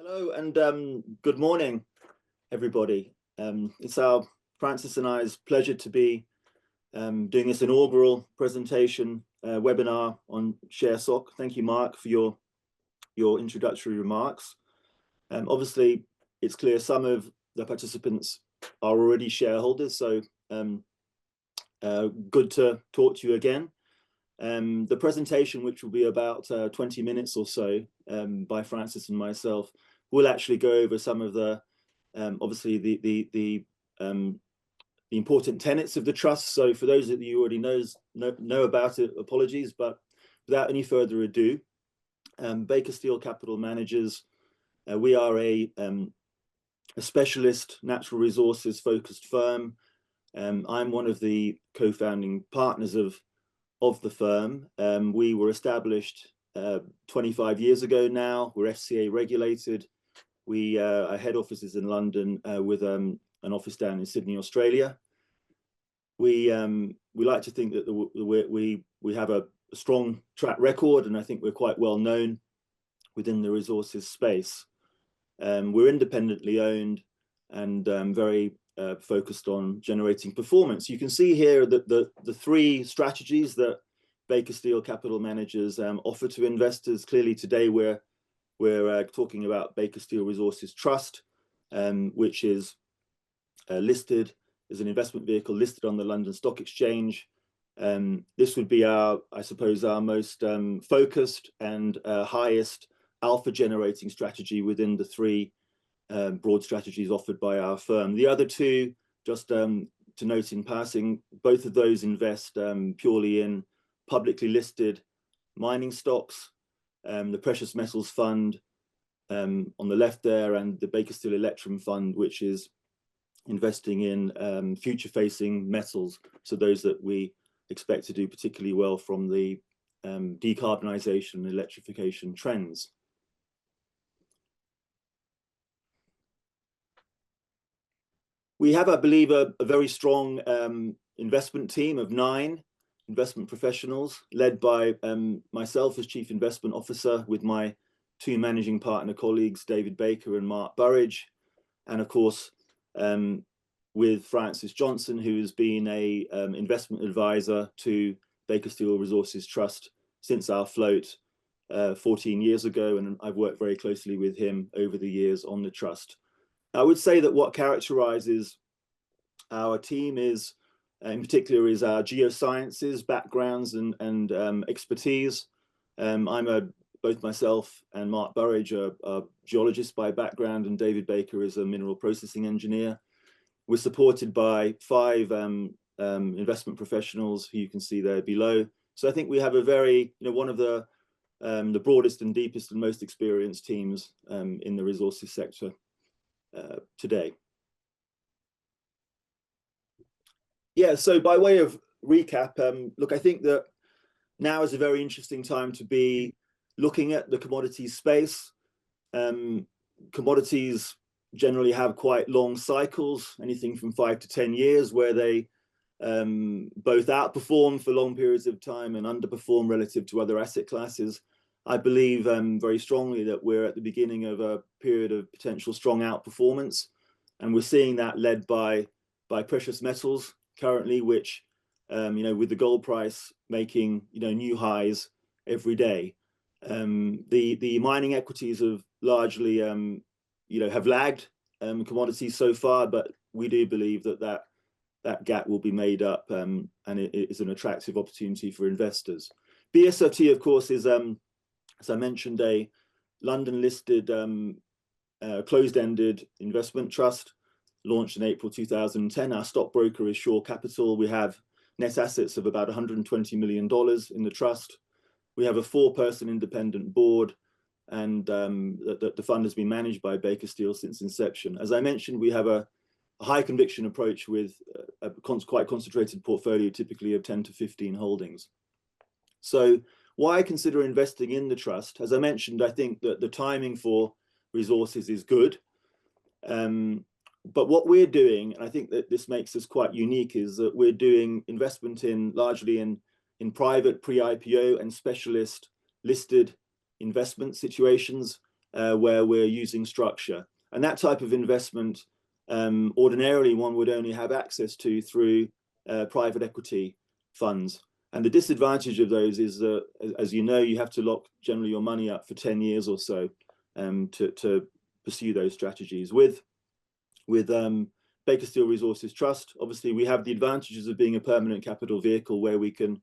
Hello and good morning, everybody. It's our Francis and I's pleasure to be doing this inaugural presentation webinar on ShareSoc. Thank you, Mark, for your introductory remarks. Obviously, it's clear some of the participants are already shareholders, so good to talk to you again. The presentation, which will be about 20 minutes or so by Francis and myself, will actually go over some of the obviously the important tenets of the trust. So for those that you already know about it, apologies, but without any further ado, Baker Steel Capital Managers, we are a specialist natural resources focused firm. I'm one of the co-founding partners of the firm. We were established 25 years ago now. We're FCA regulated. Our head office is in London with an office down in Sydney, Australia. We like to think that we have a strong track record, and I think we're quite well known within the resources space. We're independently owned and very focused on generating performance. You can see here that the three strategies that Baker Steel Capital Managers offer to investors. Clearly today we're talking about Baker Steel Resources Trust, which is listed as an investment vehicle listed on the London Stock Exchange. This would be I suppose our most focused and highest alpha generating strategy within the three broad strategies offered by our firm. The other two, just to note in passing, both of those invest purely in publicly listed mining stocks. The Precious Metals Fund on the left there, and the Baker Steel Electrum Fund, which is investing in future-facing metals, so those that we expect to do particularly well from the decarbonisation and electrification trends. We have, I believe, a very strong investment team of 9 investment professionals, led by myself as Chief Investment Officer, with my 2 managing partner colleagues, David Baker and Mark Burridge, and of course with Francis Johnson, who has been a investment advisor to Baker Steel Resources Trust since our float 14 years ago, and I've worked very closely with him over the years on the trust. I would say that what characterizes our team is, in particular, is our geo-sciences backgrounds and expertise. Both myself and Mark Burridge are geologists by background, and David Baker is a mineral processing engineer. We're supported by 5 investment professionals who you can see there below. So I think we have a very, one of the broadest and deepest and most experienced teams in the resources sector today. Yeah, so by way of recap, look, I think that now is a very interesting time to be looking at the commodities space. Commodities generally have quite long cycles, anything from 5 to 10 years, where they both outperform for long periods of time and underperform relative to other asset classes. I believe very strongly that we're at the beginning of a period of potential strong outperformance, and we're seeing that led by precious metals currently, which with the gold price making new highs every day. The mining equities have largely have lagged commodities so far, but we do believe that gap will be made up, and it is an attractive opportunity for investors. BSRT, of course, is as I mentioned, a London-listed closed-ended investment trust launched in April 2010. Our stockbroker is Shore Capital. We have net assets of about $120 million in the trust. We have a 4-person independent board, and the fund has been managed by Baker Steel since inception. As I mentioned, we have a high conviction approach with a quite concentrated portfolio, typically of 10 to 15 holdings. So why consider investing in the trust? As I mentioned, I think that the timing for resources is good. But what we're doing, and I think that this makes us quite unique, is that we're doing investment largely in private pre-IPO and specialist listed investment situations. where we're using structure. And that type of investment, ordinarily one would only have access to through private equity funds. And the disadvantage of those is that, as you know, you have to lock generally your money up for 10 years or so to pursue those strategies. With Baker Steel Resources Trust, obviously we have the advantages of being a permanent capital vehicle where we can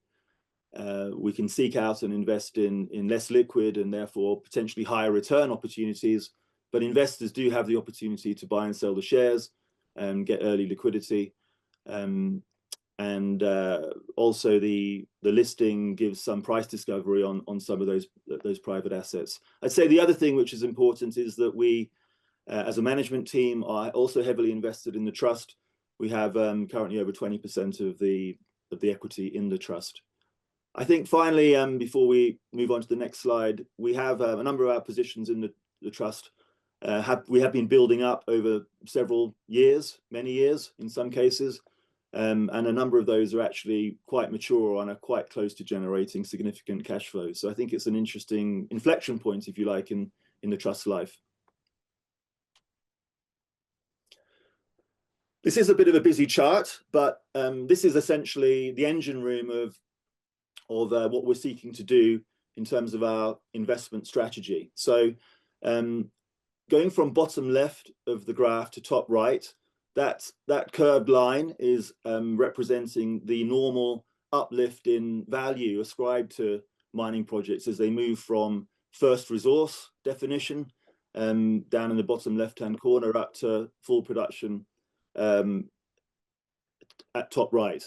seek out and invest in less liquid and therefore potentially higher return opportunities. But investors do have the opportunity to buy and sell the shares and get early liquidity. And also the listing gives some price discovery on some of those private assets. I'd say the other thing which is important is that we, as a management team, are also heavily invested in the trust. We have currently over 20% of the equity in the trust. I think finally, before we move on to the next slide, we have a number of our positions in the trust. We have been building up over several years, many years in some cases. And a number of those are actually quite mature and are quite close to generating significant cash flows. So I think it's an interesting inflection point, if you like, in the trust's life. This is a bit of a busy chart, but this is essentially the engine room of what we're seeking to do in terms of our investment strategy. So going from bottom left of the graph to top right, that curved line is representing the normal uplift in value ascribed to mining projects as they move from first resource definition down in the bottom left-hand corner up to full production at top right.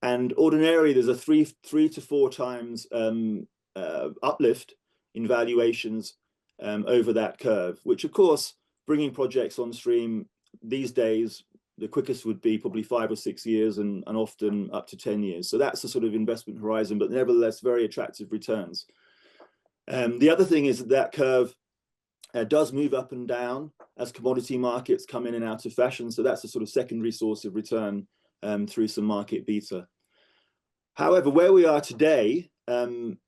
And ordinarily, there's a three to four times uplift in valuations over that curve, which of course, bringing projects on stream these days, the quickest would be probably 5 or 6 years and often up to 10 years. So that's the sort of investment horizon, but nevertheless, very attractive returns. The other thing is that curve does move up and down as commodity markets come in and out of fashion. So that's a sort of secondary source of return through some market beta. However, where we are today,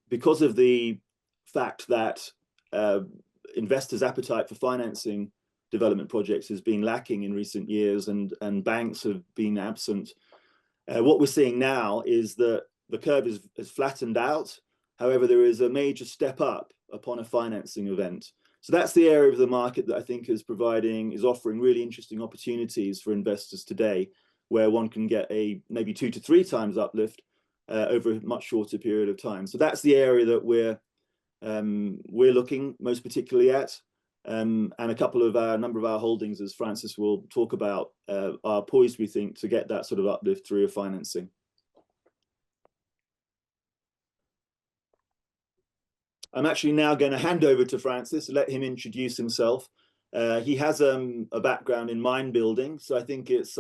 because of the fact that investors' appetite for financing development projects has been lacking in recent years and banks have been absent, what we're seeing now is that the curve has flattened out. However, there is a major step up upon a financing event. So that's the area of the market that I think is offering really interesting opportunities for investors today, where one can get a maybe 2 to 3 times uplift over a much shorter period of time. So that's the area that we're looking most particularly at. And a number of our holdings, as Francis will talk about, are poised, we think, to get that sort of uplift through a financing. I'm actually now going to hand over to Francis, let him introduce himself. He has a background in mine building, so I think it's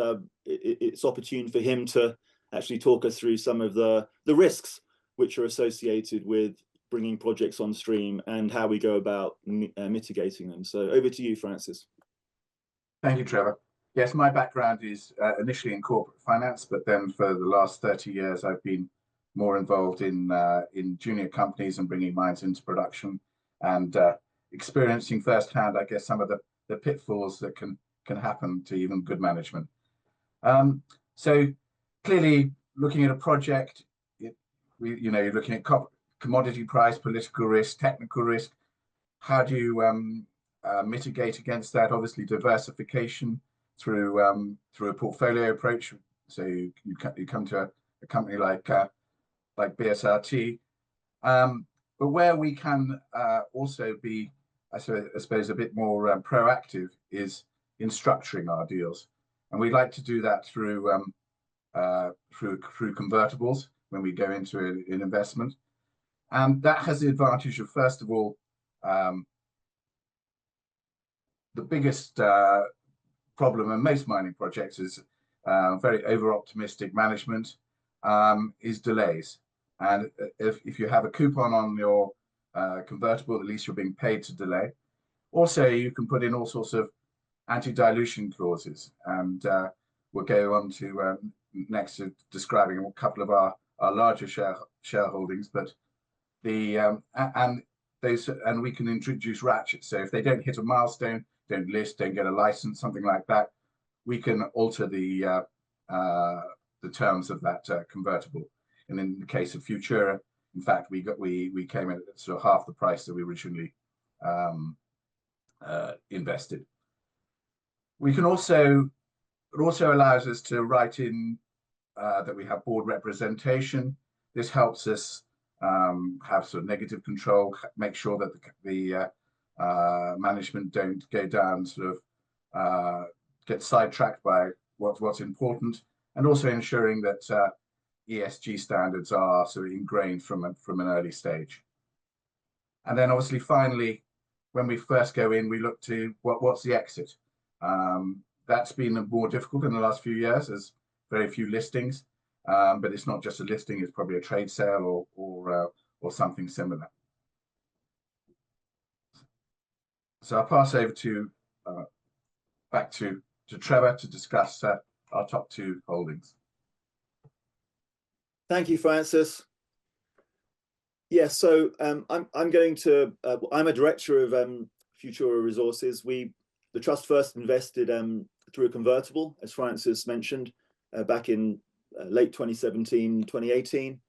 opportune for him to actually talk us through some of the risks which are associated with bringing projects on stream and how we go about mitigating them. So over to you, Francis. Thank you, Trevor. Yes, my background is initially in corporate finance, but then for the last 30 years, I've been more involved in junior companies and bringing mines into production and experiencing firsthand, I guess, some of the pitfalls that can happen to even good management. So clearly, looking at a project, you're looking at commodity price, political risk, technical risk. How do you mitigate against that? Obviously, diversification through a portfolio approach. So you come to a company like BSRT, but where we can also be, I suppose, a bit more proactive is in structuring our deals, and we'd like to do that through convertibles when we go into an investment. And that has the advantage of, first of all, the biggest problem in most mining projects is very over-optimistic management, is delays. And if you have a coupon on your convertible, at least you're being paid to delay. Also, you can put in all sorts of anti-dilution clauses. And we'll go on to next to describing a couple of our larger shareholdings, but and and we can introduce ratchets. So if they don't hit a milestone, don't list, don't get a license, something like that, we can alter the terms of that convertible. And in the case of Futura, in fact, we came in at sort of half the price that we originally invested. We can also, it also allows us to write in that we have board representation. This helps us have sort of negative control, make sure that the management don't go down sort of get sidetracked by what's important, and also ensuring that ESG standards are sort of ingrained from an early stage. And then obviously, finally, when we first go in, we look to what's the exit. That's been more difficult in the last few years. There's very few listings, but it's not just a listing; it's probably a trade sale or something similar. So I'll pass over to back to Trevor to discuss our top two holdings. Thank you, Francis. Yes, so I'm going to. I'm a director of Futura Resources. The trust first invested through a convertible, as Francis mentioned, back in late 2017, 2018.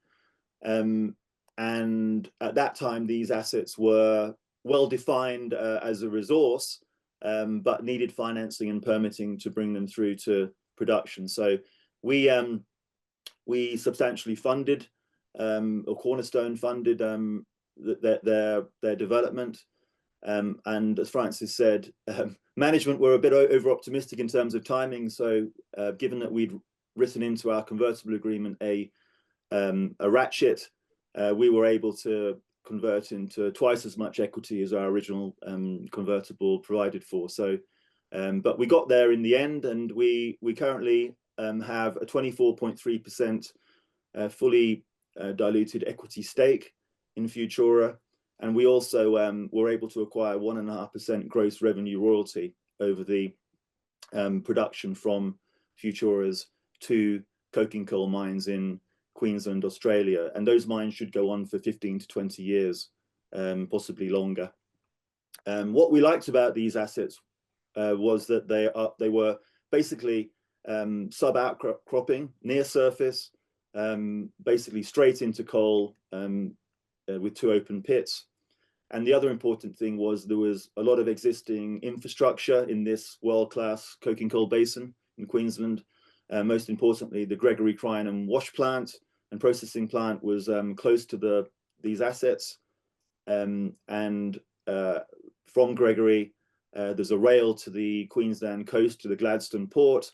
And at that time, these assets were well defined as a resource, but needed financing and permitting to bring them through to production. So we substantially funded, or cornerstone funded their development. And as Francis said, management were a bit over optimistic in terms of timing. So given that we'd written into our convertible agreement a ratchet, we were able to convert into twice as much equity as our original convertible provided for. So, but we got there in the end, and we currently have a 24.3% fully diluted equity stake in Futura. And we also were able to acquire 1.5% gross revenue royalty over the production from Futura's 2 coking coal mines in Queensland, Australia. And those mines should go on for 15 to 20 years, possibly longer. What we liked about these assets was that they were basically sub-outcropping, near surface, basically straight into coal, with 2 open pits. And the other important thing was there was a lot of existing infrastructure in this world-class coking coal basin in Queensland. Most importantly, the Gregory Crinum wash plant and processing plant was close to these assets. And from Gregory, there's a rail to the Queensland coast, to the Gladstone port.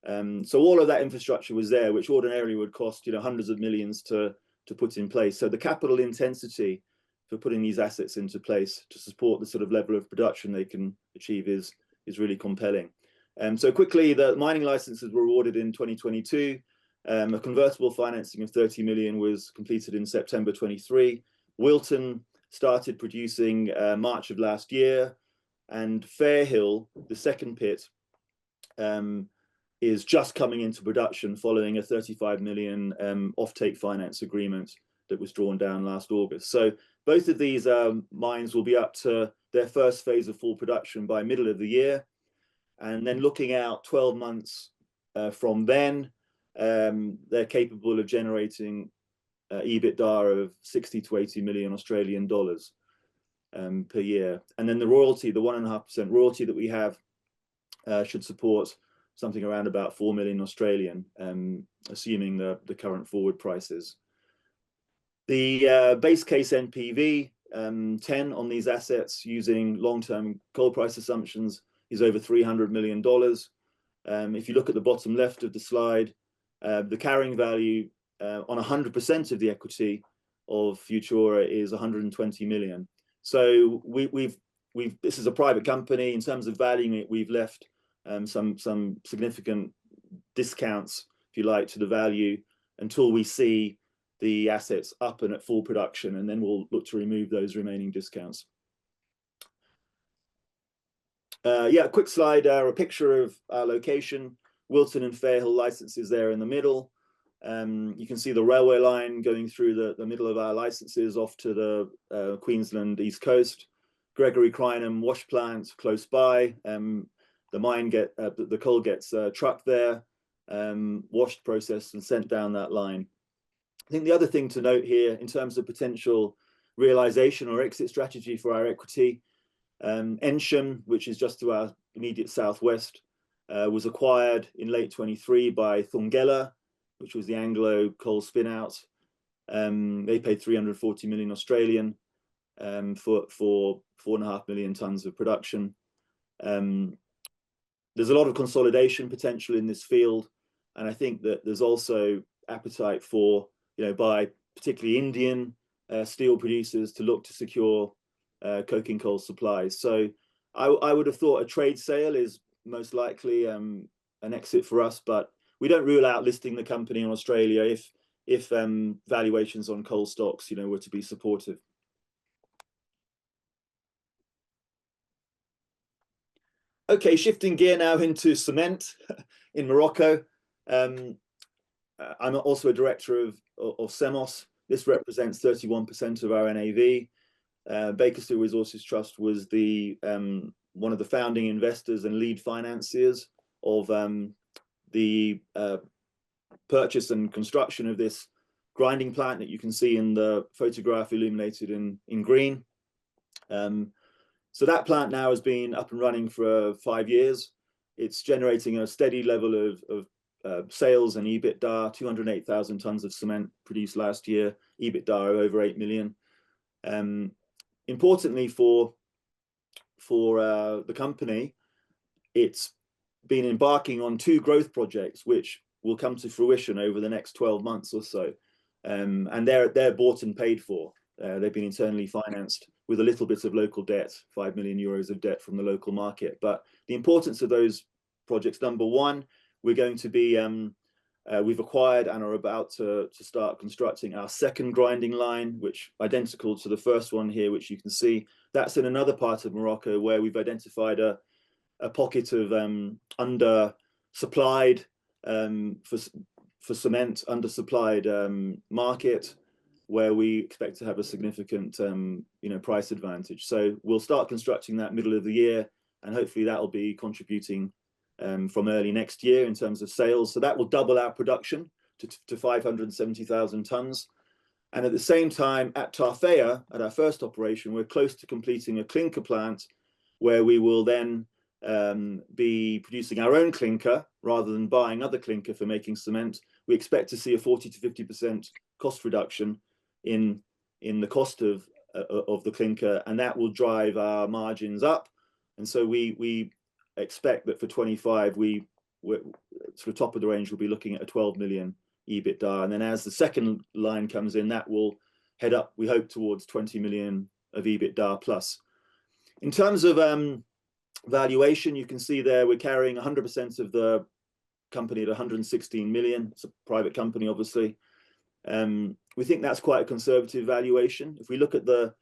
So all of that infrastructure was there, which ordinarily would cost hundreds of millions to put in place. So the capital intensity for putting these assets into place to support the sort of level of production they can achieve is really compelling. So quickly, the mining licenses were awarded in 2022. A convertible financing of 30 million was completed in September 23. Wilton started producing March of last year, and Fairhill, the second pit, is just coming into production following a 35 million offtake finance agreement that was drawn down last August. So both of these mines will be up to their first phase of full production by middle of the year. And then looking out 12 months from then, they're capable of generating EBITDA of 60 to 80 million Australian dollars per year. And then the royalty, the 1.5% royalty that we have, should support something around about 4 million Australian, assuming the current forward prices. The base case NPV 10 on these assets using long-term coal price assumptions is over $300 million. If you look at the bottom left of the slide, the carrying value on 100% of the equity of Futura is 120 million. So this is a private company. In terms of valuing it, we've left some significant discounts, if you like, to the value until we see the assets up and at full production, and then we'll look to remove those remaining discounts. Yeah, a quick slide, a picture of our location. Wilton and Fairhill licenses there in the middle. You can see the railway line going through the middle of our licenses off to the Queensland East Coast. Gregory Crineham wash plant close by. The mine the coal gets trucked there, washed, processed, and sent down that line. I think the other thing to note here in terms of potential realization or exit strategy for our equity, Ensham, which is just to our immediate southwest, was acquired in late 23 by Thungela, which was the Anglo coal spin-out. They paid 340 million Australian for 4.5 million tons of production. There's a lot of consolidation potential in this field, and I think that there's also appetite for, by particularly Indian steel producers to look to secure coking coal supplies. So I would have thought a trade sale is most likely an exit for us, but we don't rule out listing the company in Australia if valuations on coal stocks, were to be supportive. Okay, shifting gear now into cement in Morocco. I'm also a director of CEMOS. This represents 31% of our NAV. Baker Steel Resources Trust was one of the founding investors and lead financiers of the purchase and construction of this grinding plant that you can see in the photograph illuminated in green. So that plant now has been up and running for 5 years. It's generating a steady level of sales and EBITDA, 208,000 tons of cement produced last year, EBITDA of over 8 million. Importantly for the company, it's been embarking on 2 growth projects, which will come to fruition over the next 12 months or so. And they're bought and paid for. They've been internally financed with a little bit of local debt, 5 million euros of debt from the local market. But the importance of those projects, number one, we're going to be, we've acquired and are about to start constructing our second grinding line, which identical to the first one here, which you can see. That's in another part of Morocco where we've identified a pocket of undersupplied for cement, undersupplied market, where we expect to have a significant price advantage. So we'll start constructing that middle of the year, and hopefully that will be contributing from early next year in terms of sales. So that will double our production to 570,000 tons. And at the same time, at Tarfaya, at our first operation, we're close to completing a clinker plant where we will then be producing our own clinker rather than buying other clinker for making cement. We expect to see a 40 to 50% cost reduction in the cost of the clinker, and that will drive our margins up. And so we expect that for 25 we're sort of top of the range, we'll be looking at a 12 million EBITDA, and then as the second line comes in, that will head up, we hope, towards 20 million of EBITDA plus. In terms of valuation, you can see there we're carrying 100% of the company at 116 million. It's a private company, obviously. We think that's quite a conservative valuation. If we look at the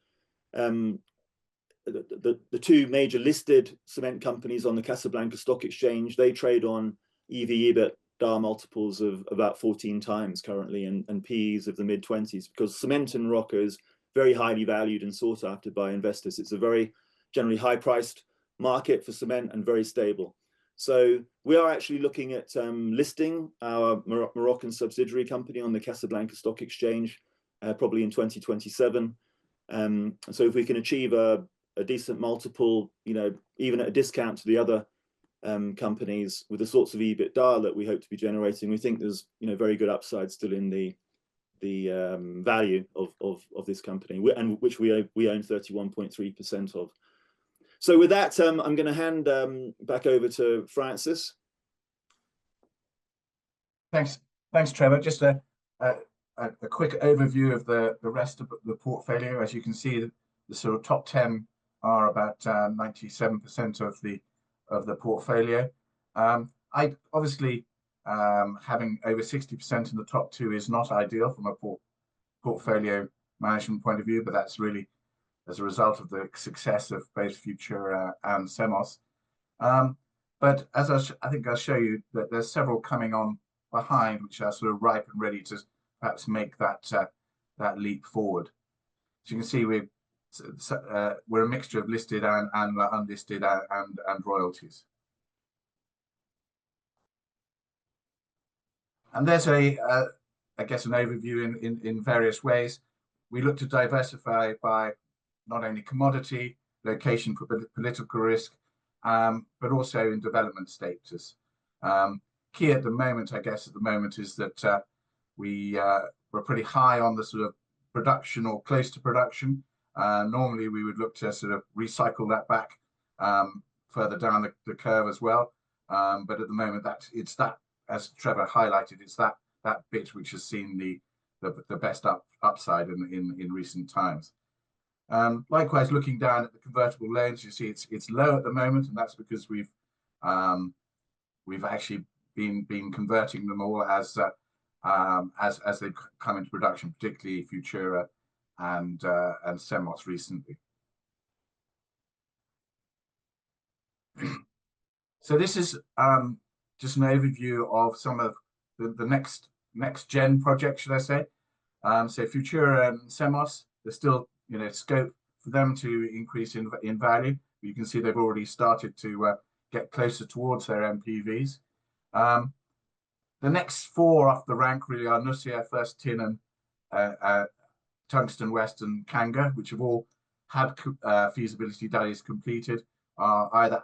2 major listed cement companies on the Casablanca Stock Exchange, they trade on EV/EBITDA multiples of about 14 times currently, and PEs of the mid-20s, because cement in Morocco is very highly valued and sought after by investors. It's a very generally high-priced market for cement and very stable. So we are actually looking at listing our Moroccan subsidiary company on the Casablanca Stock Exchange, probably in 2027. So if we can achieve a decent multiple, even at a discount to the other companies with the sorts of EBITDA that we hope to be generating, we think there's very good upside still in the value of this company, and which we own 31.3% of. So with that, I'm going to hand back over to Francis. Thanks, Trevor. Just a quick overview of the rest of the portfolio. As you can see, the sort of top 10 are about 97% of the portfolio. I obviously having over 60% in the top 2 is not ideal from a portfolio management point of view, but that's really as a result of the success of both Future and CEMOS. But as I think I'll show you that there's several coming on behind, which are sort of ripe and ready to perhaps make that that leap forward. As you can see, we're a mixture of listed and unlisted and royalties. And there's I guess, an overview in various ways. We look to diversify by not only commodity, location for political risk, but also in development status. Key at the moment, I guess, is that we're pretty high on the sort of production or close to production. Normally, we would look to sort of recycle that back further down the curve as well. But at the moment, it's that, as Trevor highlighted, it's that bit which has seen the best upside in recent times. Likewise, looking down at the convertible loans, you see it's low at the moment, and that's because we've actually been converting them all as they come into production, particularly Futura and Semos recently. So this is just an overview of some of the next gen projects, should I say? So Futura and Semos, there's still scope for them to increase in value. You can see they've already started to get closer towards their MPVs. The next four off the rank really are Nusia, First Tin, and Tungsten West and Kanga, which have all had feasibility studies completed, either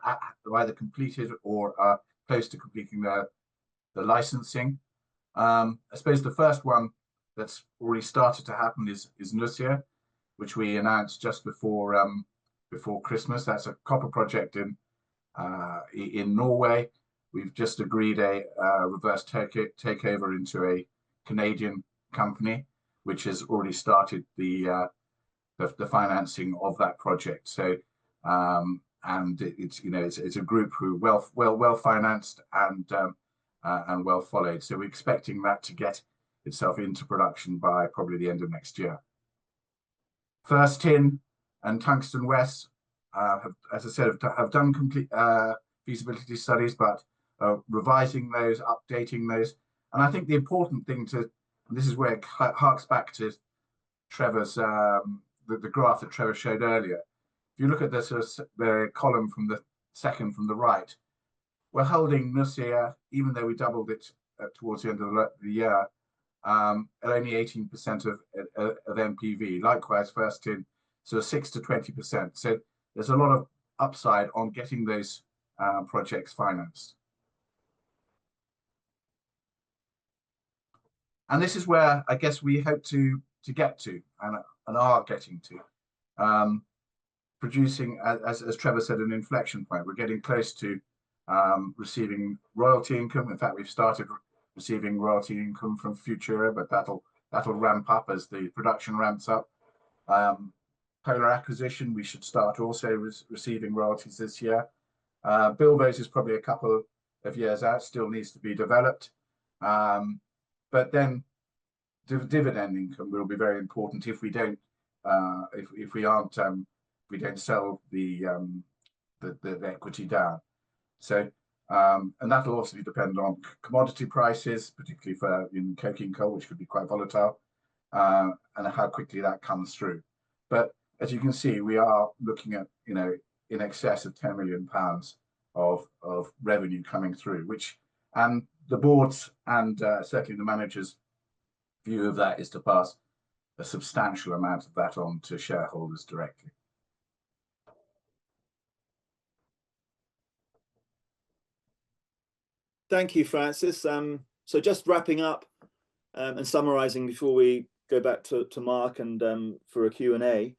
completed or are close to completing the licensing. I suppose the first one that's already started to happen is Nusia, which we announced just before Christmas. That's a copper project in Norway. We've just agreed a reverse takeover into a Canadian company, which has already started the financing of that project. So and it's a group who well financed and well followed. So we're expecting that to get itself into production by probably the end of next year. First Tin and Tungsten West, as I said, have done complete feasibility studies, but revising those, updating those. And I think the important thing and this is where it harks back to Trevor's the graph that Trevor showed earlier. If you look at the column from the second from the right, we're holding Nusia, even though we doubled it towards the end of the year, at only 18% of MPV. Likewise, First Tin, so 6 to 20%. So there's a lot of upside on getting those projects financed. And this is where I guess we hope to get to and are getting to. Producing, as Trevor said, an inflection point. We're getting close to receiving royalty income. In fact, we've started receiving royalty income from Futura, but that'll ramp up as the production ramps up. Polar acquisition, we should start also receiving royalties this year. Bilboes is probably a couple of years out, still needs to be developed. But then dividend income will be very important if we don't we don't sell the equity down. So and that'll also depend on commodity prices, particularly in coking coal, which could be quite volatile, and how quickly that comes through. But as you can see, we are looking at in excess of £10 million of revenue coming through, which the board's and certainly the manager's view of that is to pass a substantial amount of that on to shareholders directly. Thank you, Francis. So just wrapping up and summarising before we go back to Mark and for a Q&A.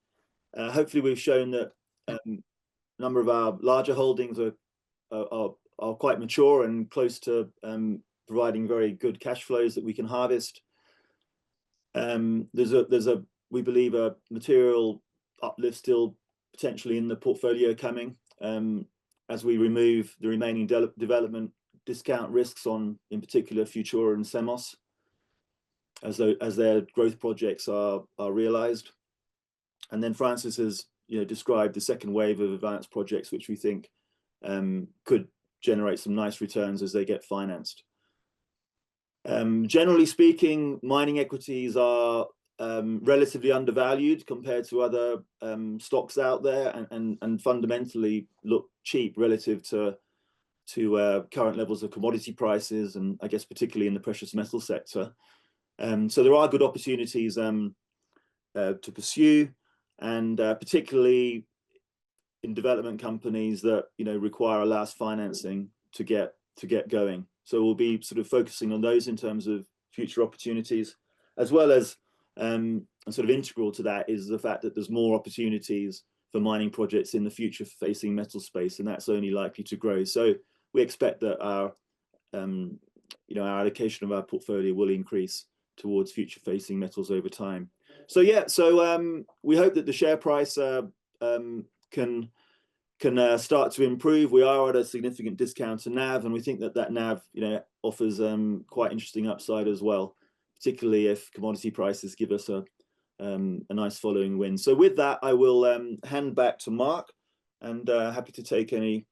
Hopefully we've shown that a number of our larger holdings are quite mature and close to providing very good cash flows that we can harvest. There's we believe a material uplift still potentially in the portfolio coming as we remove the remaining development discount risks on, in particular, Futura and Semos, as their growth projects are realised. And then Francis has described the second wave of advanced projects, which we think could generate some nice returns as they get financed. Generally speaking, mining equities are relatively undervalued compared to other stocks out there, and fundamentally look cheap relative to current levels of commodity prices, and I guess particularly in the precious metal sector. So there are good opportunities to pursue, and particularly in development companies that require a last financing to get going. So we'll be sort of focusing on those in terms of future opportunities, as well as and sort of integral to that is the fact that there's more opportunities for mining projects in the future facing metal space, and that's only likely to grow. So we expect that our our allocation of our portfolio will increase towards future facing metals over time. So yeah, so we hope that the share price can start to improve. We are at a significant discount to NAV, and we think that NAV offers quite interesting upside as well, particularly if commodity prices give us a nice following wind. So with that, I will hand back to Mark, and happy to take any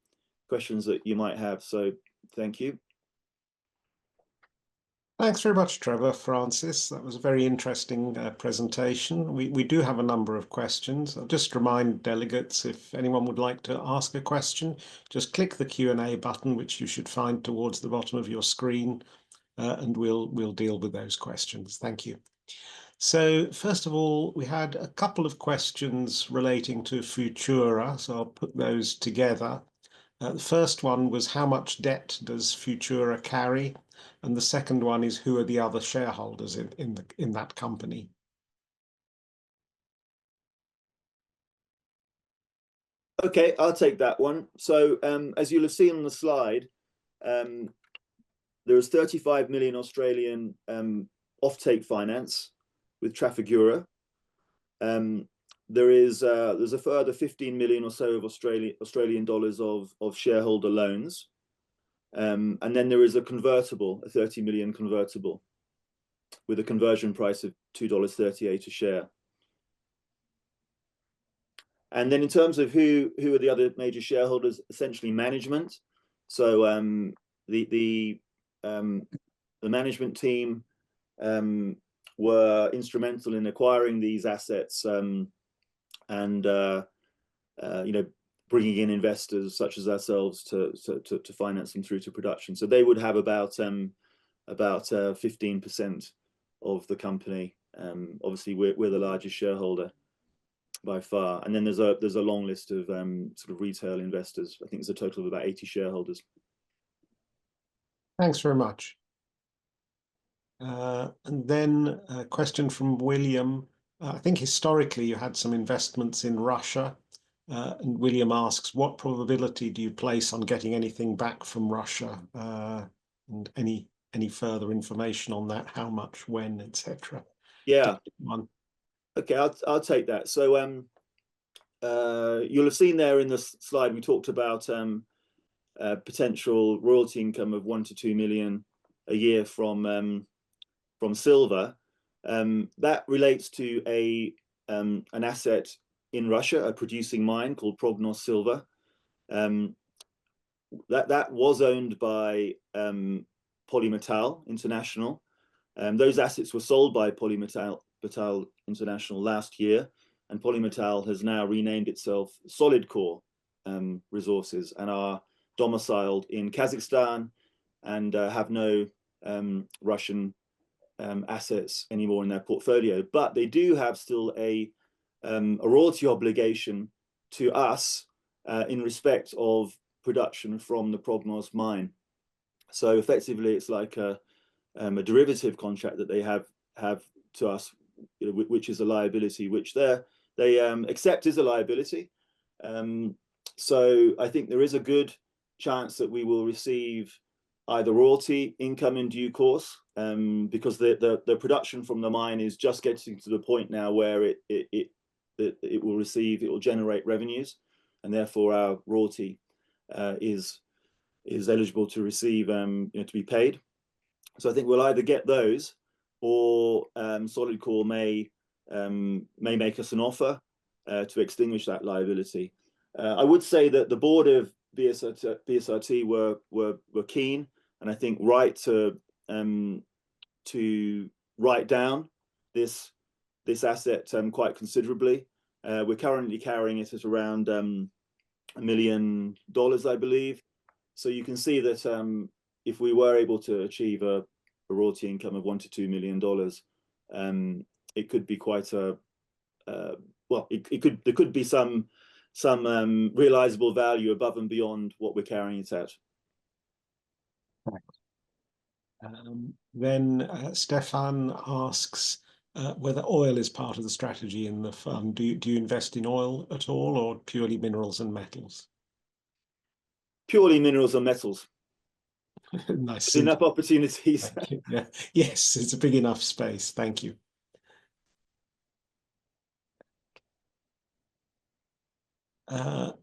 questions that you might have. So thank you. Thanks very much, Trevor, Francis. That was a very interesting presentation. We do have a number of questions. I'll just remind delegates, if anyone would like to ask a question, just click the Q&A button, which you should find towards the bottom of your screen, and we'll deal with those questions. Thank you. So first of all, we had a couple of questions relating to Futura, so I'll put those together. The first one was, how much debt does Futura carry? And the second one is, who are the other shareholders in that company? Okay, I'll take that one. So as you'll have seen on the slide, there is 35 million Australian offtake finance with Trafigura. There's a further 15 million or so of Australian dollars of shareholder loans. And then there is a convertible, a 30 million convertible, with a conversion price of $2.38 a share. And then in terms of who are the other major shareholders, essentially management. So the management team were instrumental in acquiring these assets, and bringing in investors such as ourselves to finance them through to production. So they would have about 15% of the company. Obviously, we're the largest shareholder by far, and then there's a long list of sort of retail investors. I think there's a total of about 80 shareholders. Thanks very much. And then a question from William. I think historically you had some investments in Russia. And William asks, what probability do you place on getting anything back from Russia? And any further information on that? How much, when, etc. Yeah. Okay, I'll take that. So you'll have seen there in the slide we talked about potential royalty income of 1 to 2 million a year from silver. That relates to an asset in Russia, a producing mine called Prognos Silver. That was owned by Polymetal International. Those assets were sold by Polymetal International last year, and Polymetal has now renamed itself Solidcore Resources and are domiciled in Kazakhstan and have no Russian assets anymore in their portfolio. But they do have still a royalty obligation to us in respect of production from the Prognos mine. So effectively, it's like a derivative contract that they have to us, which is a liability, which they accept as a liability. So I think there is a good chance that we will receive either royalty income in due course, because the production from the mine is just getting to the point now where it will generate revenues, and therefore our royalty is eligible to receive to be paid. So I think we'll either get those, or Solidcore may make us an offer to extinguish that liability. I would say that the board of BSRT were keen, and I think right, to to write down this asset quite considerably. We're currently carrying it at around $1 million, I believe. So you can see that if we were able to achieve a royalty income of $1 to $2 million, it could be quite a well, there could be some realizable value above and beyond what we're carrying it at. Then Stefan asks whether oil is part of the strategy in the fund. Do you invest in oil at all, or purely minerals and metals? Purely minerals and metals. Nice. Enough opportunities. Yeah. Yes, it's a big enough space. Thank you.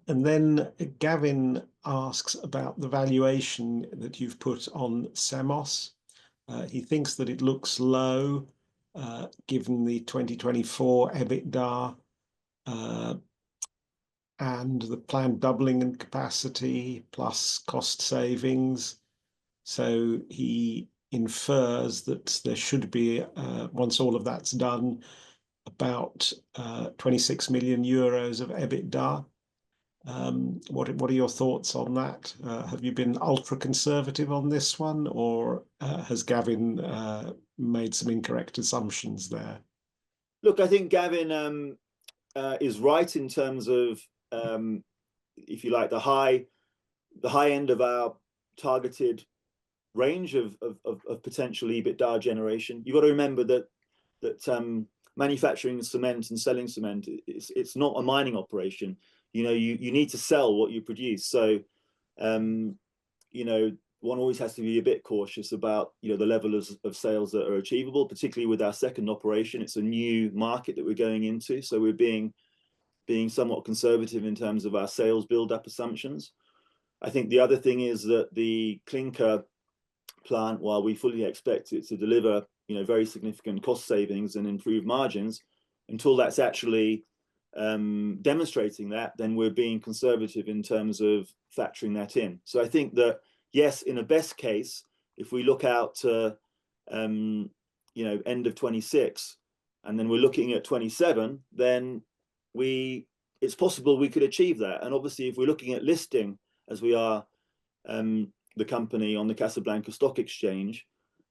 And then Gavin asks about the valuation that you've put on Semos. He thinks that it looks low given the 2024 EBITDA and the planned doubling in capacity plus cost savings. So he infers that there should be, once all of that's done, about 26 million euros of EBITDA. What are your thoughts on that? Have you been ultra conservative on this one, or has Gavin made some incorrect assumptions there? Look, I think Gavin is right in terms of, if you like, the high end of our targeted range of potential EBITDA generation. You've got to remember that manufacturing cement and selling cement, it's not a mining operation. You know, you need to sell what you produce. So, you know, one always has to be a bit cautious about, you know, the level of sales that are achievable, particularly with our second operation. It's a new market that we're going into. So we're being somewhat conservative in terms of our sales build-up assumptions. I think the other thing is that the clinker plant, while we fully expect it to deliver, you know, very significant cost savings and improve margins, until that's actually demonstrating that, then we're being conservative in terms of factoring that in. So I think that, yes, in a best case, if we look out to, you know, end of 26, and then we're looking at 27, then it's possible we could achieve that. And obviously, if we're looking at listing, as we are, the company on the Casablanca Stock Exchange,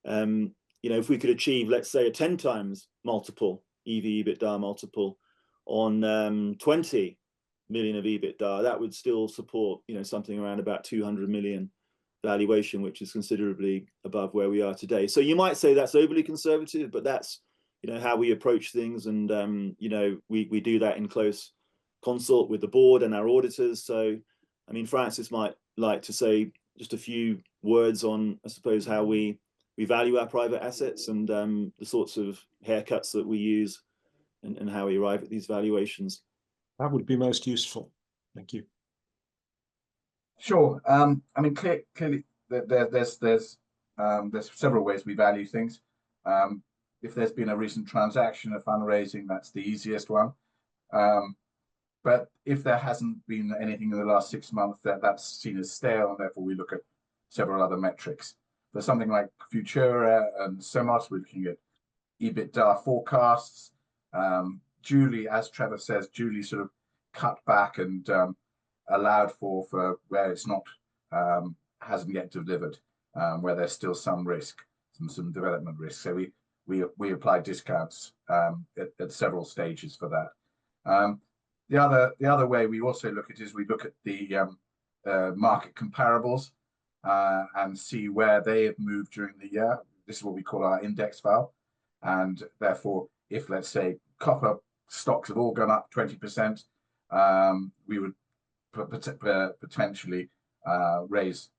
you know, if we could achieve, let's say, a 10 times multiple, EV/EBITDA multiple on 20 million of EBITDA, that would still support, you know, something around about 200 million valuation, which is considerably above where we are today. So you might say that's overly conservative, but that's, you know, how we approach things. And, you know, we do that in close consult with the board and our auditors. So, I mean, Francis might like to say just a few words on, I suppose, how we value our private assets and the sorts of haircuts that we use and how we arrive at these valuations. That would be most useful. Thank you. Sure. I mean, clearly, there's several ways we value things. If there's been a recent transaction, a fundraising, that's the easiest one. But if there hasn't been anything in the last 6 months, that's seen as stale, and therefore we look at several other metrics. For something like Futura and Semos, we're looking at EBITDA forecasts. Julie, as Trevor says, Julie sort of cut back and allowed for where it's not hasn't yet delivered, where there's still some risk, some development risk. So we apply discounts at several stages for that. The other way we also look at is we look at the market comparables and see where they have moved during the year. This is what we call our index file. And therefore, if, let's say, copper stocks have all gone up 20%, we would potentially raise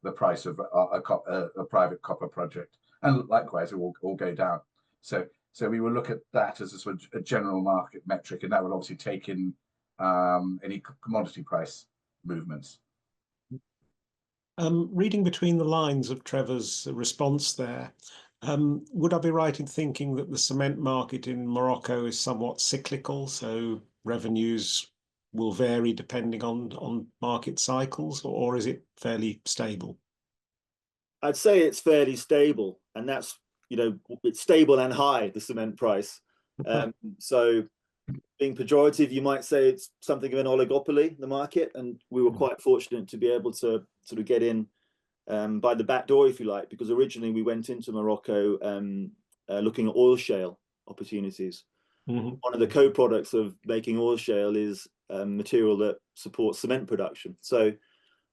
the price of a private copper project. And likewise, it will all go down. So we will look at that as a sort of a general market metric, and that will obviously take in any commodity price movements. Reading between the lines of Trevor's response there, would I be right in thinking that the cement market in Morocco is somewhat cyclical, so revenues will vary depending on market cycles, or is it fairly stable? I'd say it's fairly stable, and that's you know, it's stable and high, the cement price. So being pejorative, you might say it's something of an oligopoly, the market, and we were quite fortunate to be able to sort of get in by the back door, if you like, because originally we went into Morocco looking at oil shale opportunities. One of the co-products of making oil shale is material that supports cement production. So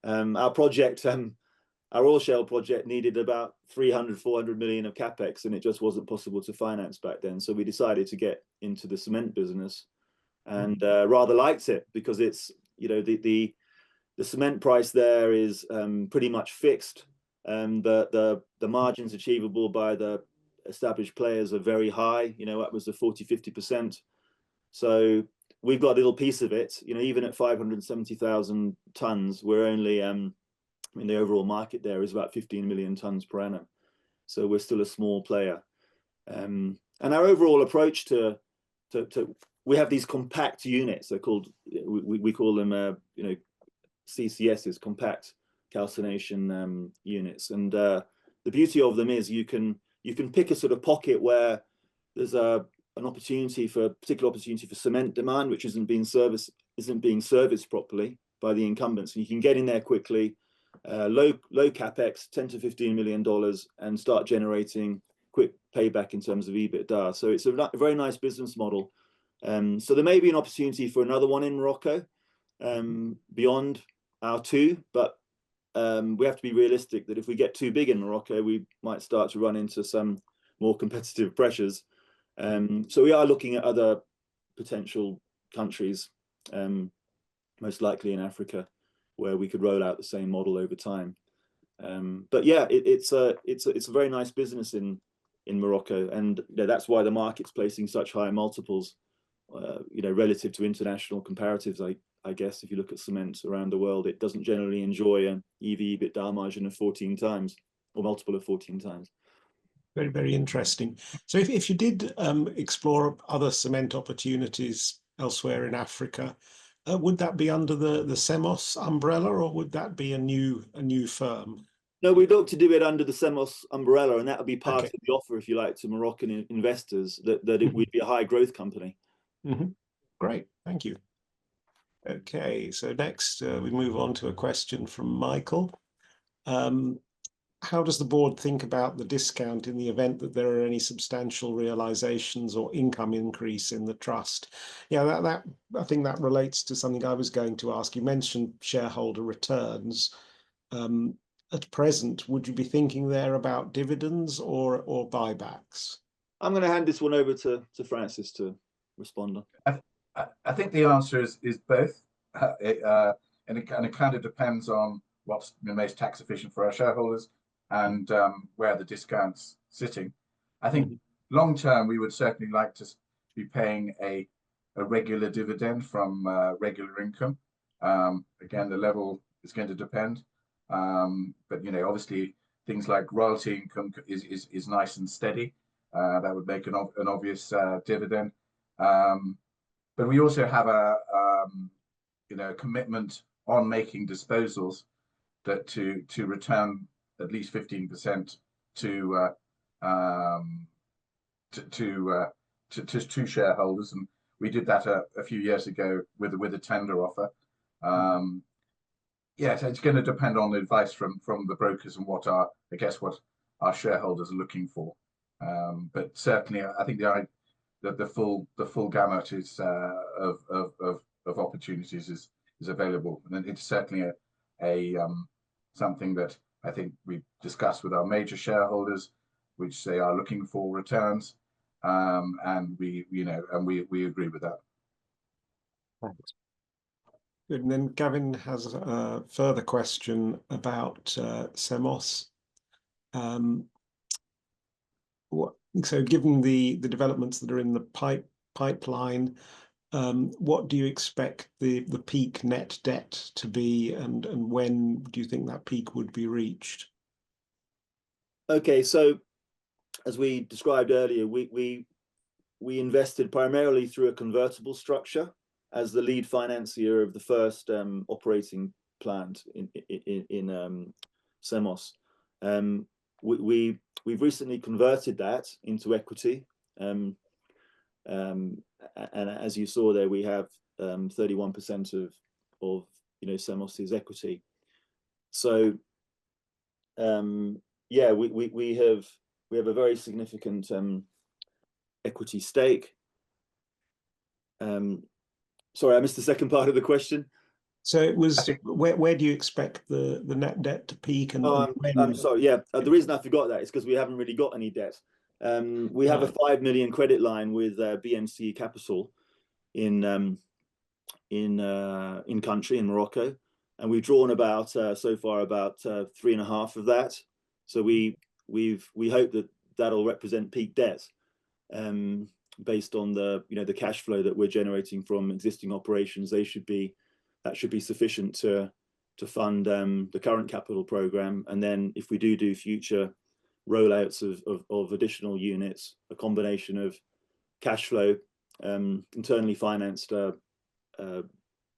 our project, our oil shale project, needed about 300-400 million of capex, and it just wasn't possible to finance back then. So we decided to get into the cement business, and rather liked it, because it's, you know, the cement price there is pretty much fixed. The margins achievable by the established players are very high, you know, upwards of 40-50%. So we've got a little piece of it, you know, even at 570,000 tons, we're only, I mean, the overall market there is about 15 million tons per annum. So we're still a small player. And our overall approach to we have these compact units, they're called, we call them, you know, CCSs, compact calcination units. And the beauty of them is you can pick a sort of pocket where there's an opportunity for a particular opportunity for cement demand, which isn't being serviced properly by the incumbents, and you can get in there quickly, low capex, $10 to $15 million, and start generating quick payback in terms of EBITDA. So it's a very nice business model. So there may be an opportunity for another one in Morocco beyond our two, but we have to be realistic that if we get too big in Morocco, we might start to run into some more competitive pressures. So we are looking at other potential countries, most likely in Africa, where we could roll out the same model over time. But yeah, it's a very nice business in Morocco, and you know, that's why the market's placing such high multiples, you know, relative to international comparatives. I guess if you look at cement around the world, it doesn't generally enjoy an EV/EBITDA margin of 14 times or multiple of 14 times. Very, very interesting. So if you did explore other cement opportunities elsewhere in Africa, would that be under the CEMOS umbrella, or would that be a new firm? No, we'd look to do it under the CEMOS umbrella, and that would be part of the offer, if you like, to Moroccan investors, that it would be a high growth company. Great, thank you. Okay, so next we move on to a question from Michael. How does the board think about the discount in the event that there are any substantial realizations or income increase in the trust? Yeah, that I think that relates to something I was going to ask. You mentioned shareholder returns. At present, would you be thinking there about dividends or buybacks? I'm going to hand this one over to Francis to respond on. I think the answer is both, and it kind of depends on what's the most tax efficient for our shareholders and where the discount's sitting. I think long term we would certainly like to be paying a regular dividend from regular income. Again, the level is going to depend, but you know, obviously things like royalty income is nice and steady. That would make an obvious dividend. But we also have a you know, commitment on making disposals that to return at least 15% to shareholders, and we did that a few years ago with a tender offer. Yeah, so it's going to depend on the advice from the brokers and what our shareholders are looking for. But certainly, I think the full gamut is of opportunities is available, and it's certainly a something that I think we've discussed with our major shareholders, which they are looking for returns, and we agree with that. Thanks. Good. And then Gavin has a further question about CEMOS. So given the developments that are in the pipeline, what do you expect the peak net debt to be, and when do you think that peak would be reached? Okay, so as we described earlier, we invested primarily through a convertible structure as the lead financier of the first operating plant in CEMOS. we've recently converted that into equity, and as you saw there, we have 31% of Semos's equity. So yeah, we have a very significant equity stake. Sorry, I missed the second part of the question. So it was, where do you expect the net debt to peak? And I'm sorry, yeah, the reason I forgot that is because we haven't really got any debt. We have a 5 million credit line with BMC Capital in country in Morocco, and we've drawn about so far about 3.5 of that. So we hope that that'll represent peak debt, based on the cash flow that we're generating from existing operations. That should be sufficient to fund the current capital program, and then if we do future rollouts of additional units, a combination of cash flow, internally financed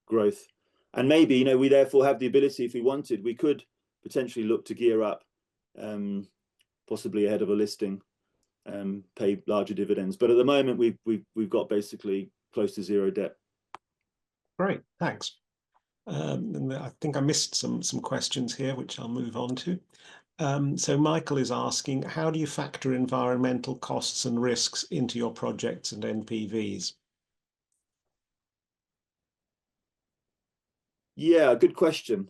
growth, and maybe we therefore have the ability, if we wanted, we could potentially look to gear up, possibly ahead of a listing, pay larger dividends. But at the moment, we've got basically close to zero debt. Great, thanks. And I think I missed some questions here, which I'll move on to. So Michael is asking, how do you factor environmental costs and risks into your projects and NPVs? Yeah, good question.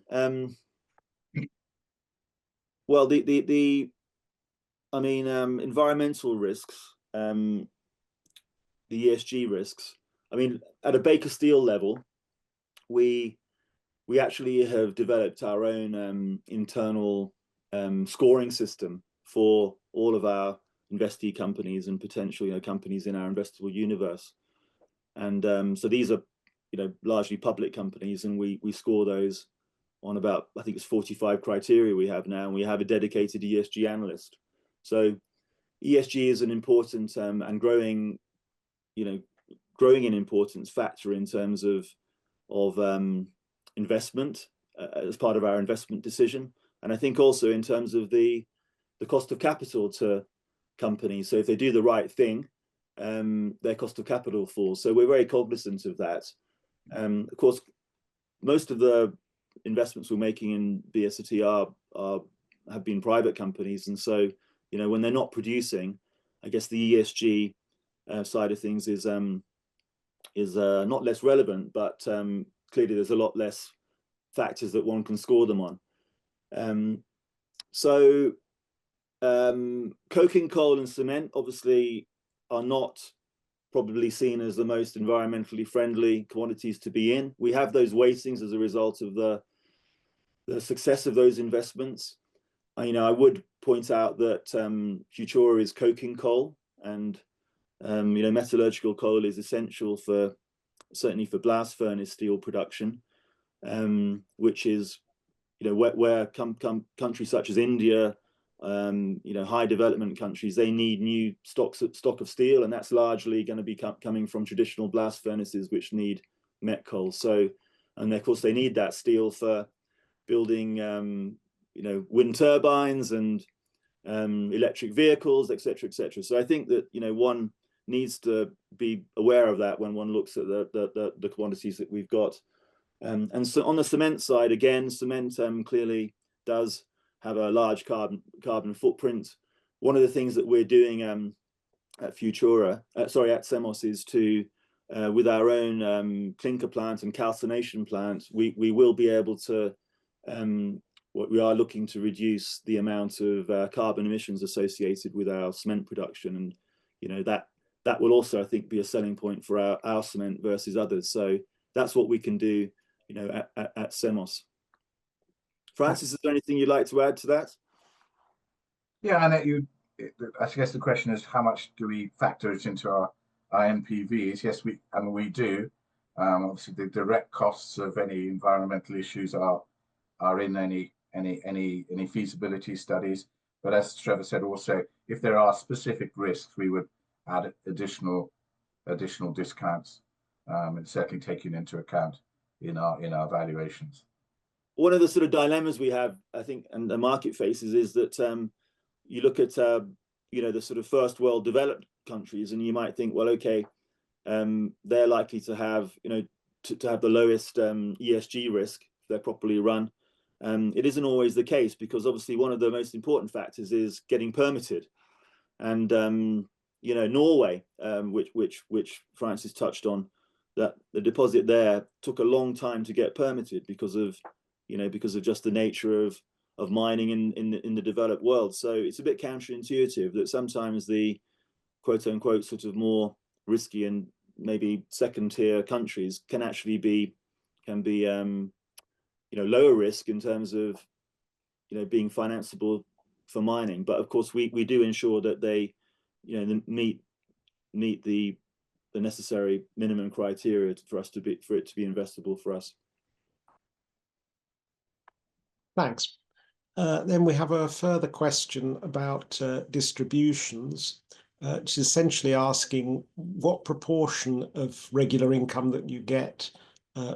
Well, environmental risks, the ESG risks. I mean, at a Baker Steel level, we actually have developed our own internal scoring system for all of our investee companies and potential companies in our investable universe. And so these are largely public companies, and we score those on about, I think it's 45 criteria we have now, and we have a dedicated ESG analyst. So ESG is an important and growing in importance factor in terms of investment as part of our investment decision, and I think also in terms of the cost of capital to companies. So if they do the right thing, their cost of capital falls. So we're very cognizant of that. Of course, most of the investments we're making in BSRT have been private companies, and so when they're not producing, I guess the ESG side of things is not less relevant, but clearly there's a lot less factors that one can score them on. So coking coal and cement obviously are not probably seen as the most environmentally friendly commodities to be in. We have those weightings as a result of the success of those investments. I would point out that Futura is coking coal, and metallurgical coal is essential certainly for blast furnace steel production, which is where countries such as India, high development countries, they need new stock of steel, and that's largely going to be coming from traditional blast furnaces which need met coal. So, and of course they need that steel for building wind turbines and electric vehicles, etc., etc. So I think that one needs to be aware of that when one looks at the commodities that we've got. And so on the cement side, again, cement clearly does have a large carbon footprint. One of the things that we're doing at Futura, at Semos, is to with our own clinker plant and calcination plant, we will be able to we are looking to reduce the amount of carbon emissions associated with our cement production, and that will also, I think, be a selling point for our cement versus others. So that's what we can do at Semos. Francis, is there anything you'd like to add to that? Yeah, and I guess the question is, how much do we factor it into our NPVs? Yes, we do. Obviously, the direct costs of any environmental issues are in any feasibility studies. But as Trevor said, also, if there are specific risks, we would add additional discounts, and certainly taking into account in our valuations. One of the sort of dilemmas we have, I think, and the market faces, is that you look at you know, the sort of first world developed countries, and you might think, well, okay, they're likely to have, you know, to have the lowest ESG risk if they're properly run. It isn't always the case, because obviously one of the most important factors is getting permitted. And you know, Norway, which Francis touched on, that the deposit there took a long time to get permitted because of, you know, because of just the nature of mining in the developed world. So it's a bit counterintuitive that sometimes the quote unquote sort of more risky and maybe second tier countries can actually be you know, lower risk in terms of, you know, being financeable for mining. But of course we do ensure that they, you know, meet the necessary minimum criteria for it to be investable for us. Thanks. Then we have a further question about distributions, which is essentially asking what proportion of regular income that you get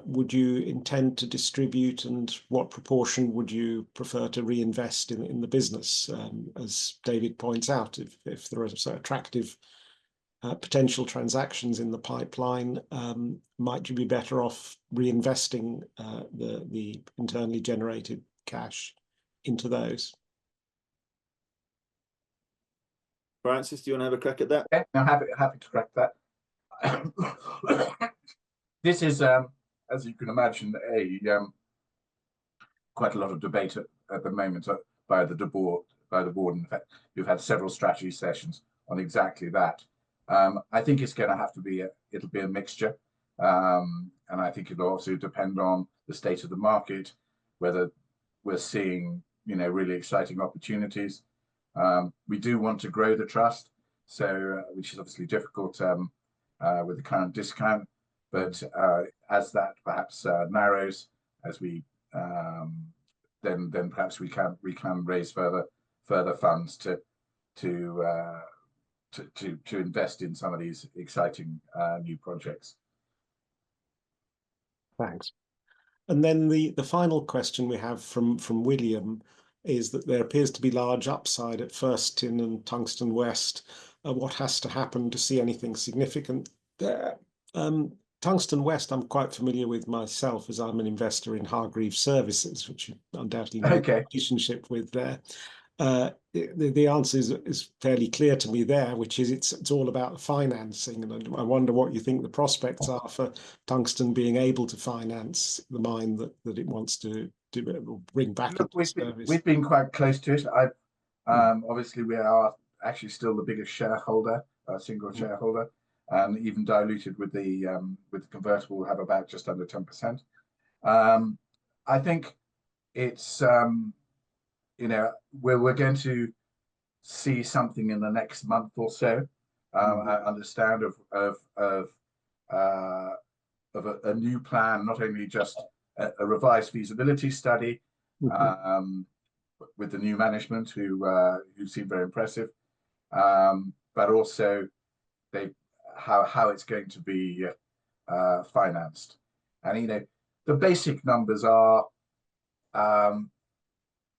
would you intend to distribute, and what proportion would you prefer to reinvest in the business? As David points out, if there are so attractive potential transactions in the pipeline, might you be better off reinvesting the internally generated cash into those? Francis, do you want to have a crack at that? Yeah, I'm happy to crack that. This is, as you can imagine, quite a lot of debate at the moment by the board. In fact, you've had several strategy sessions on exactly that. I think it's going to have to be it'll be a mixture, and I think it'll also depend on the state of the market, whether we're seeing, you know, really exciting opportunities. We do want to grow the trust, so which is obviously difficult with the current discount. But as that perhaps narrows, as we then perhaps we can raise further funds to invest in some of these exciting new projects. Thanks. And then the final question we have from William is that there appears to be large upside at First Tin and Tungsten West. What has to happen to see anything significant there? Tungsten West, I'm quite familiar with myself, as I'm an investor in Hargreaves Services, which you undoubtedly know a relationship with there. The answer is fairly clear to me there, which is it's all about financing, and I wonder what you think the prospects are for Tungsten being able to finance the mine that it wants to bring back into service. We've been quite close to it. Obviously we are actually still the biggest shareholder, single shareholder, and even diluted with the convertible, we'll have about just under 10%. I think it's you know, we're going to see something in the next month or so. I understand of a new plan, not only just a revised feasibility study with the new management who seem very impressive, but also how it's going to be financed. And you know, the basic numbers are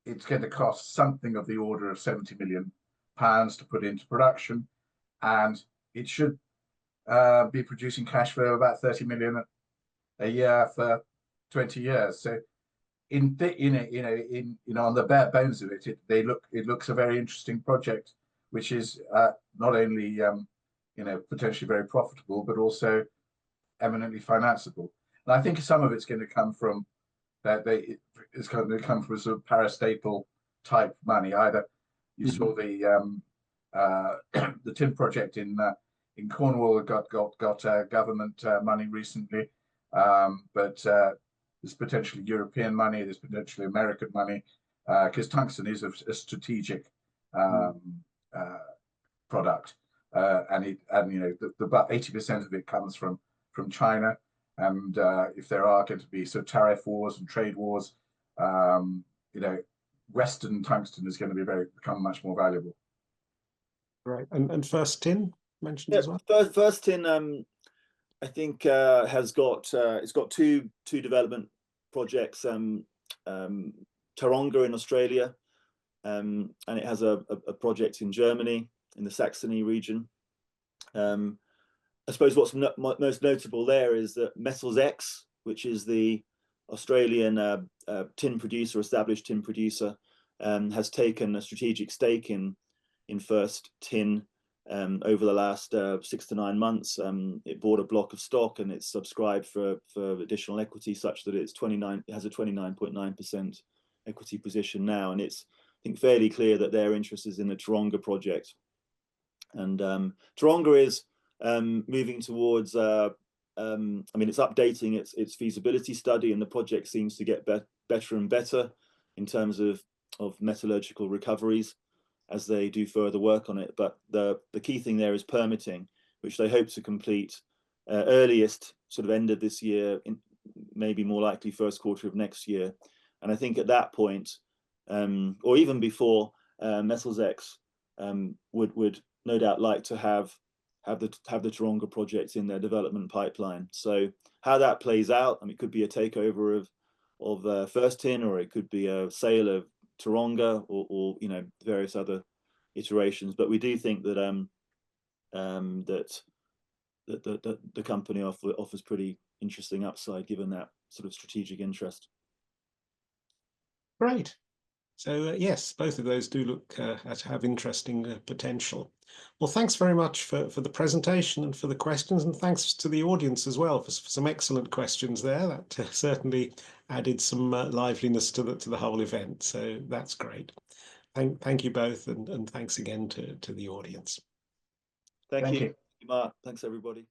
it's going to cost something of the order of £70 million to put into production, and it should be producing cash flow of about 30 million a year for 20 years. So on the bare bones of it, it looks a very interesting project, which is not only you know, potentially very profitable, but also eminently financeable. And I think some of it's going to come from it's going to come from sort of parastatal type money. Either you saw the tin project in Cornwall got government money recently, but there's potentially European money, there's potentially American money, because tungsten is a strategic product, and you know, about 80% of it comes from China. And if there are going to be sort of tariff wars and trade wars, you know, Western tungsten is going to become much more valuable. Right, and First Tin mentioned as well. First Tin, I think has got it's got two development projects, Taronga in Australia, and it has a project in Germany, in the Saxony region. I suppose what's most notable there is that Metals X, which is the Australian tin producer, established tin producer, has taken a strategic stake in First Tin over the last 6 to 9 months. It bought a block of stock and it's subscribed for additional equity, such that it has a 29.9% equity position now, and it's, I think, fairly clear that their interest is in the Taronga project. And Taronga is moving towards, I mean, it's updating its feasibility study, and the project seems to get better and better in terms of metallurgical recoveries as they do further work on it. But the key thing there is permitting, which they hope to complete earliest sort of end of this year, maybe more likely first quarter of next year. And I think at that point, or even before, Metals X would no doubt like to have the Taronga project in their development pipeline. So how that plays out, I mean, it could be a takeover of First Tin, or it could be a sale of Taronga, or you know, various other iterations. But we do think that the company offers pretty interesting upside, given that sort of strategic interest. Great. So yes, both of those do look to have interesting potential. Well, thanks very much for the presentation and for the questions, and thanks to the audience as well for some excellent questions there. That certainly added some liveliness to the whole event. So that's great. Thank you both, and thanks again to the audience. Thank you, you. Mark. Thanks, everybody.